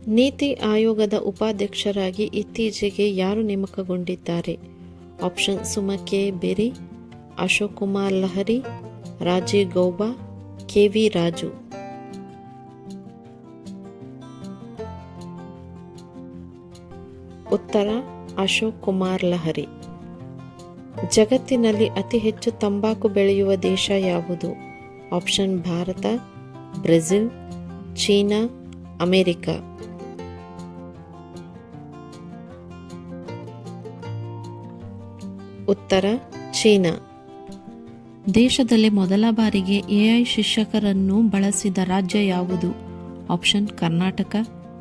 ನೀತಿ ಆಯೋಗದ ಉಪಾಧ್ಯಕ್ಷರಾಗಿ ಇತ್ತೀಚೆಗೆ ಯಾರು ನೇಮಕಗೊಂಡಿದ್ದಾರೆ? Option Suman K Bery, Ashok Kumar Lahiri, Rajiv Gauba, K V. ರಾಜು. ಉತ್ತರ ಅಶೋಕ್ ಕುಮಾರ್ ಲಹರಿ. ಜಗತ್ತಿನಲ್ಲಿ ಅತಿ ಹೆಚ್ಚು ತಂಬಾಕು ಬೆಳೆಯುವ ದೇಶ ಯಾವುದು? Option Bharat, Brazil, China, America. ಉತ್ತರ ಚೀನಾ. ದೇಶದಲ್ಲಿ ಮೊದಲ ಬಾರಿಗೆ ಎಐ ಶಿಕ್ಷಕರನ್ನು ಬಳಸಿದ ರಾಜ್ಯ ಯಾವುದು? ಆಪ್ಷನ್ ಕರ್ನಾಟಕ,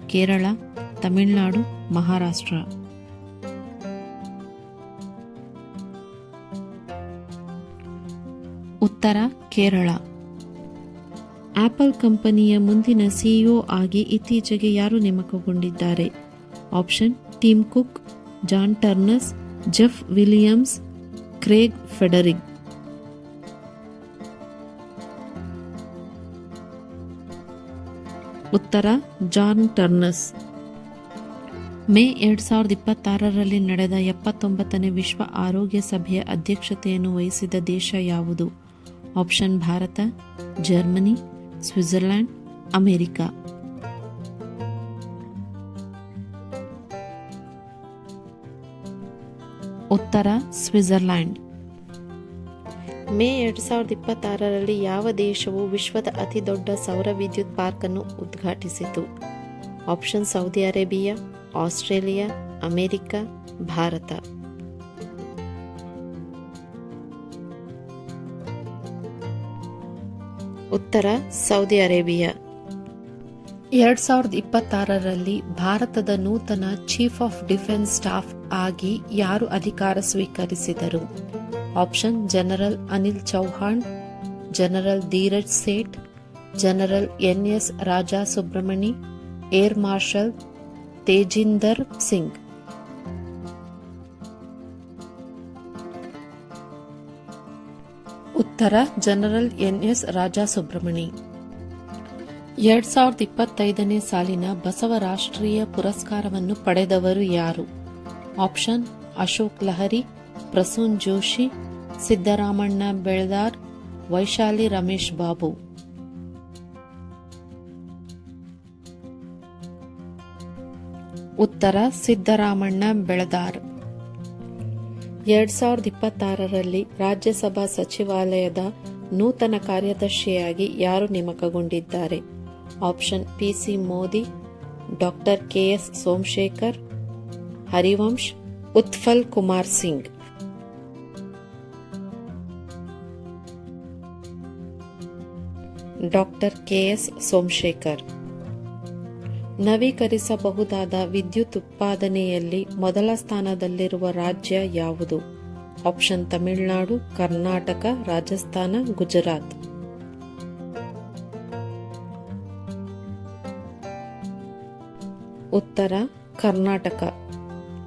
ಕೇರಳ, ತಮಿಳುನಾಡು, ಮಹಾರಾಷ್ಟ್ರ. ಉತ್ತರ ಕೇರಳ. ಆಪಲ್ ಕಂಪನಿಯ ಮುಂದಿನ ಸಿಇಒ ಆಗಿ ಇತ್ತೀಚೆಗೆ ಯಾರು ನೇಮಕಗೊಂಡಿದ್ದಾರೆ? Option Tim Cook, John Turners, Jeff Williams, Craig Federighi. ಉತ್ತರ ಜಾನ್ ಟರ್ನರ್ಸ್. ಮೇ 2026ರಲ್ಲಿ ನಡೆದ 79ನೇ ವಿಶ್ವ ಆರೋಗ್ಯ ಸಭೆಯ ಅಧ್ಯಕ್ಷತೆಯನ್ನು ವಹಿಸಿದ ದೇಶ ಯಾವುದು? Option Bharat, Germany, Switzerland, America. ಉತ್ತರ ಸ್ವಿಟ್ಜರ್ಲ್ಯಾಂಡ್. ಮೇ 2026ರಲ್ಲಿ ಯಾವ ದೇಶವು ವಿಶ್ವದ ಅತಿ ದೊಡ್ಡ ಸೌರ ವಿದ್ಯುತ್ ಪಾರ್ಕ್ ಅನ್ನು ಉದ್ಘಾಟಿಸಿತು? Option Saudi Arabia, Australia, America, Bharat. ಉತ್ತರ ಸೌದಿ ಅರೇಬಿಯಾ. 2026ರಲ್ಲಿ ಭಾರತದ ನೂತನ ಚೀಫ್ ಆಫ್ ಡಿಫೆನ್ಸ್ ಸ್ಟಾಫ್ ಆಗಿ ಯಾರು ಅಧಿಕಾರ ಸ್ವೀಕರಿಸಿದರು? Option general Anil Chauhan, general Dheeraj Seth, general N S. Raja Subramani, air marshal Tejinder Singh. ಉತ್ತರ ಜನರಲ್ ಎನ್.ಎಸ್. ರಾಜಾ ಸುಬ್ರಮಣಿ. 2025ನೇ ಸಾಲಿನ ಬಸವ ರಾಷ್ಟ್ರೀಯ ಪುರಸ್ಕಾರವನ್ನು ಪಡೆದವರು ಯಾರು? ಆಪ್ಷನ್ ಅಶೋಕ್ ಲಹರಿ, ಪ್ರಸೂನ್ ಜೋಶಿ, ಸಿದ್ದರಾಮಣ್ಣ ಬೆಳದಾರ್, ವೈಶಾಲಿ ರಮೇಶ್ ಬಾಬು. ಉತ್ತರ ಸಿದ್ದರಾಮಣ್ಣ ಬೆಳದಾರ್. 2026ರಲ್ಲಿ ರಾಜ್ಯಸಭಾ ಸಚಿವಾಲಯದ ನೂತನ ಕಾರ್ಯದರ್ಶಿಯಾಗಿ ಯಾರು ನೇಮಕಗೊಂಡಿದ್ದಾರೆ? Option P C Modi, doctor K S Somashekar, Harivansh, Utpal Kumar Singh. Doctor K S Somashekar. ನವೀಕರಿಸಬಹುದಾದ ವಿದ್ಯುತ್ ಉತ್ಪಾದನೆಯಲ್ಲಿ ಮೊದಲ ಸ್ಥಾನದಲ್ಲಿರುವ ರಾಜ್ಯ ಯಾವುದು? ಆಪ್ಷನ್ ತಮಿಳುನಾಡು, ಕರ್ನಾಟಕ, ರಾಜಸ್ಥಾನ, ಗುಜರಾತ್. ಉತ್ತರ ಕರ್ನಾಟಕ.